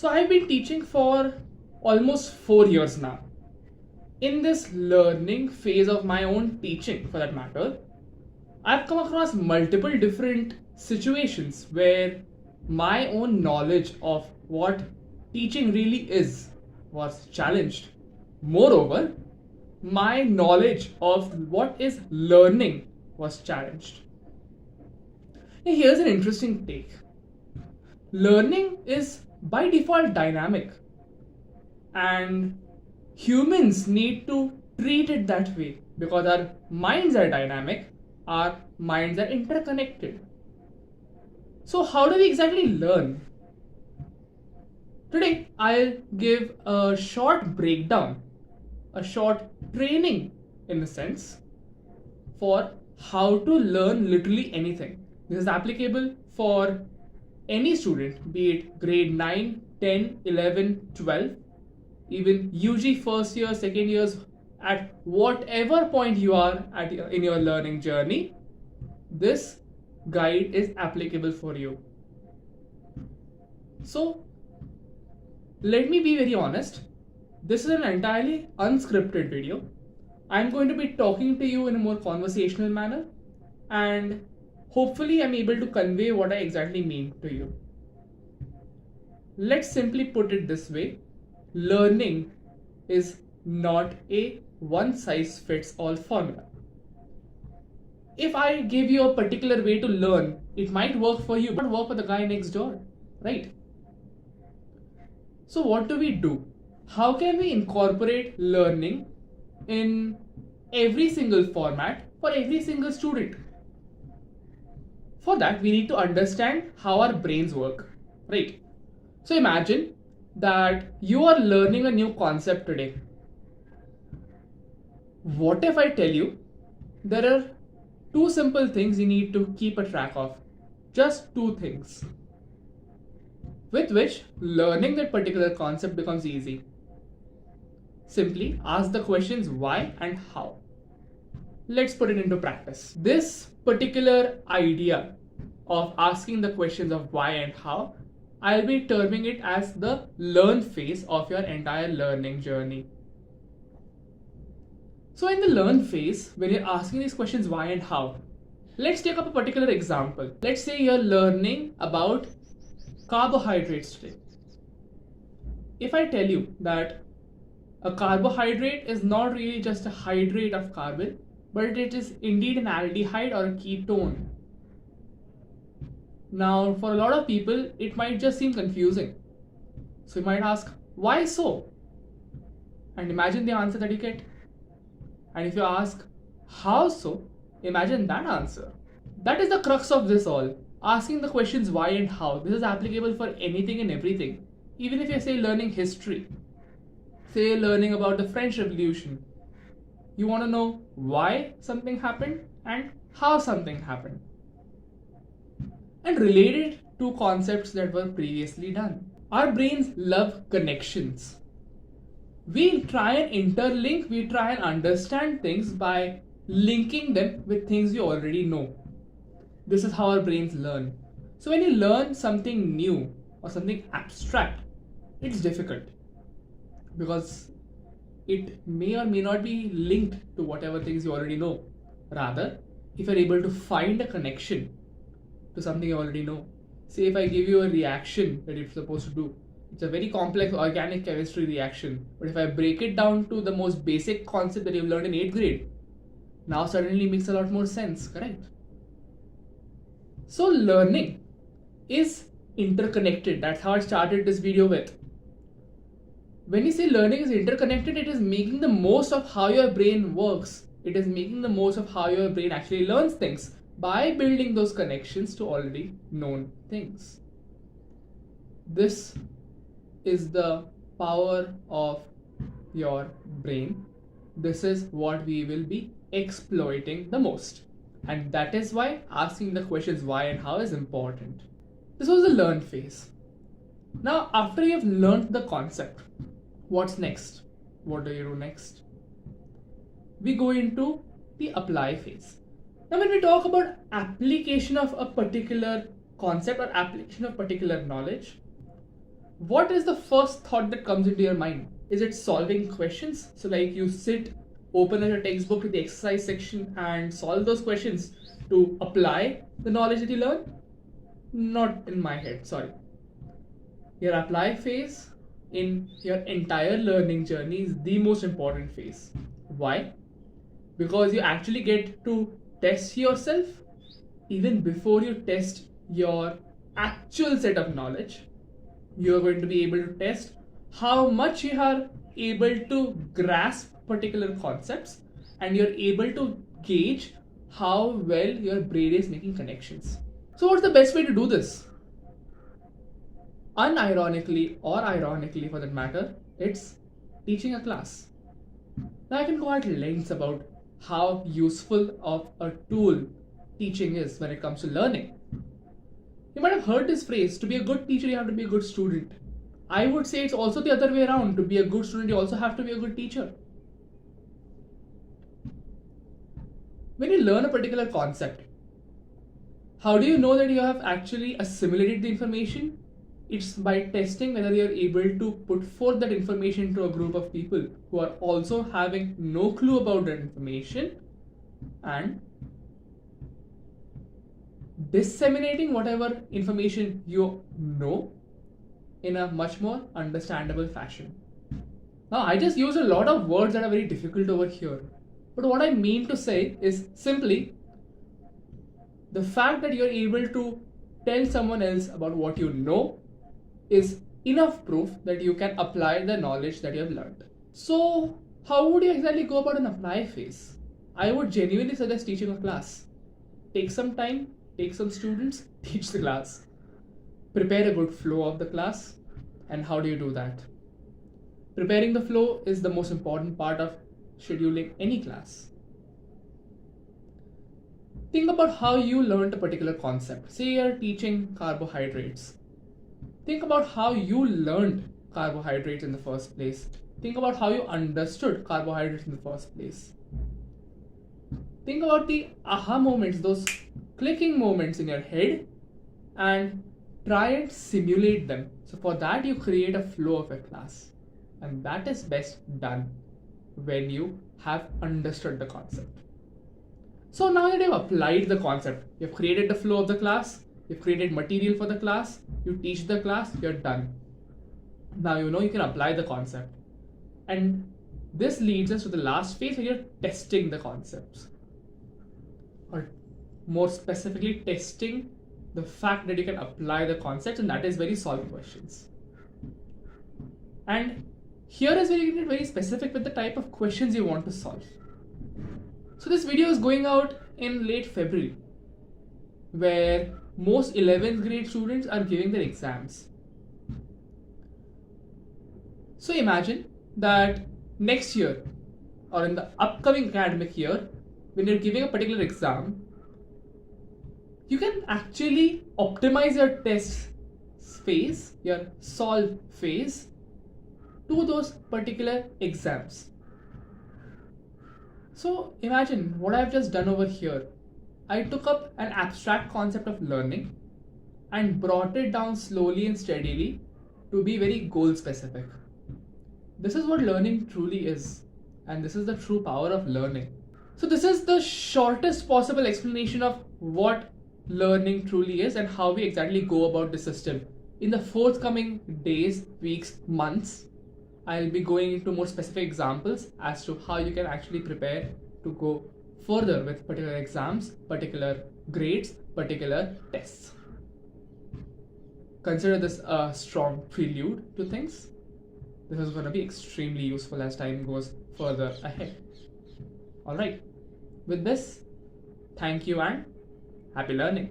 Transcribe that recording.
So I've been teaching for almost 4 years now. In this learning phase of my own teaching, for that matter, I've come across multiple different situations where my own knowledge of what teaching really is was challenged. Moreover, my knowledge of what is learning was challenged. Now, here's an interesting take. Learning is by default dynamic, and humans need to treat it that way because our minds are dynamic, our minds are interconnected. So, how do we exactly learn? Today, I'll give a short breakdown, a short training in a sense, for how to learn literally anything. This is applicable for any student, be it grade 9, 10, 11, 12, even UG first year, second years, at whatever point you are in your learning journey, this guide is applicable for you. So, let me be very honest. This is an entirely unscripted video. I'm going to be talking to you in a more conversational manner, and hopefully I'm able to convey what I exactly mean to you. Let's simply put it this way. Learning is not a one-size-fits-all formula. If I give you a particular way to learn, it might work for you, but not work for the guy next door, right? So what do? How can we incorporate learning in every single format for every single student? For that, we need to understand how our brains work, right? So imagine that you are learning a new concept today. What if I tell you there are two simple things you need to keep a track of? Just two things, with which learning that particular concept becomes easy. Simply ask the questions why and how. Let's put it into practice. This particular idea of asking the questions of why and how, I'll be terming it as the learn phase of your entire learning journey. So in the learn phase, when you're asking these questions why and how, let's take up a particular example. Let's say you're learning about carbohydrates today. If I tell you that a carbohydrate is not really just a hydrate of carbon, but it is indeed an aldehyde or a ketone. Now, for a lot of people, it might just seem confusing. So you might ask, why so? And imagine the answer that you get. And if you ask, how so? Imagine that answer. That is the crux of this all. Asking the questions why and how. This is applicable for anything and everything. Even if you say learning history, say learning about the French Revolution, you want to know why something happened and how something happened, and relate it to concepts that were previously done. Our brains love connections. We try and interlink, we try and understand things by linking them with things we already know. This is how our brains learn. So when you learn something new or something abstract, it's difficult because it may or may not be linked to whatever things you already know. Rather, if you're able to find a connection to something you already know, say if I give you a reaction that you're supposed to do, it's a very complex organic chemistry reaction, but if I break it down to the most basic concept that you've learned in 8th grade, now suddenly makes a lot more sense, correct? So learning is interconnected. That's how I started this video with. When you say learning is interconnected, it is making the most of how your brain works. It is making the most of how your brain actually learns things by building those connections to already known things. This is the power of your brain. This is what we will be exploiting the most. And that is why asking the questions why and how is important. This was the learn phase. Now, after you have learned the concept, what's next? What do you do next? We go into the apply phase. Now, when we talk about application of a particular concept or application of particular knowledge, what is the first thought that comes into your mind? Is it solving questions? So like you sit, open your textbook to the exercise section and solve those questions to apply the knowledge that you learn? Not in my head, sorry. Your apply phase in your entire learning journey is the most important phase. Why? Because you actually get to test yourself even before you test your actual set of knowledge. You're going to be able to test how much you are able to grasp particular concepts, and you're able to gauge how well your brain is making connections. So what's the best way to do this? Unironically or ironically for that matter, it's teaching a class. Now I can go at lengths about how useful of a tool teaching is when it comes to learning. You might have heard this phrase, to be a good teacher you have to be a good student. I would say it's also the other way around. To be a good student you also have to be a good teacher. When you learn a particular concept, how do you know that you have actually assimilated the information? It's by testing whether you're able to put forth that information to a group of people who are also having no clue about that information and disseminating whatever information you know in a much more understandable fashion. Now, I just use a lot of words that are very difficult over here. But what I mean to say is simply the fact that you're able to tell someone else about what you know is enough proof that you can apply the knowledge that you have learned. So, how would you exactly go about an apply phase? I would genuinely suggest teaching a class. Take some time, take some students, teach the class. Prepare a good flow of the class. And how do you do that? Preparing the flow is the most important part of scheduling any class. Think about how you learned a particular concept. Say you're teaching carbohydrates. Think about how you learned carbohydrates in the first place. Think about how you understood carbohydrates in the first place. Think about the aha moments, those clicking moments in your head, and try and simulate them. So for that you create a flow of a class, and that is best done when you have understood the concept. So now that you've applied the concept, you've created the flow of the class, you've created material for the class, you teach the class, you're done. Now you know you can apply the concept. And this leads us to the last phase where you're testing the concepts. Or more specifically, testing the fact that you can apply the concepts, and that is where you solve questions. And here is where you get very specific with the type of questions you want to solve. So this video is going out in late February, where most 11th grade students are giving their exams. So imagine that next year or in the upcoming academic year, when you're giving a particular exam, you can actually optimize your test phase, your solve phase, to those particular exams. So imagine what I've just done over here. I took up an abstract concept of learning and brought it down slowly and steadily to be very goal specific. This is what learning truly is, and this is the true power of learning. So this is the shortest possible explanation of what learning truly is and how we exactly go about the system. In the forthcoming days, weeks, months, I'll be going into more specific examples as to how you can actually prepare to go further with particular exams, particular grades, particular tests. Consider this a strong prelude to things. This is going to be extremely useful as time goes further ahead. Alright, with this, thank you and happy learning.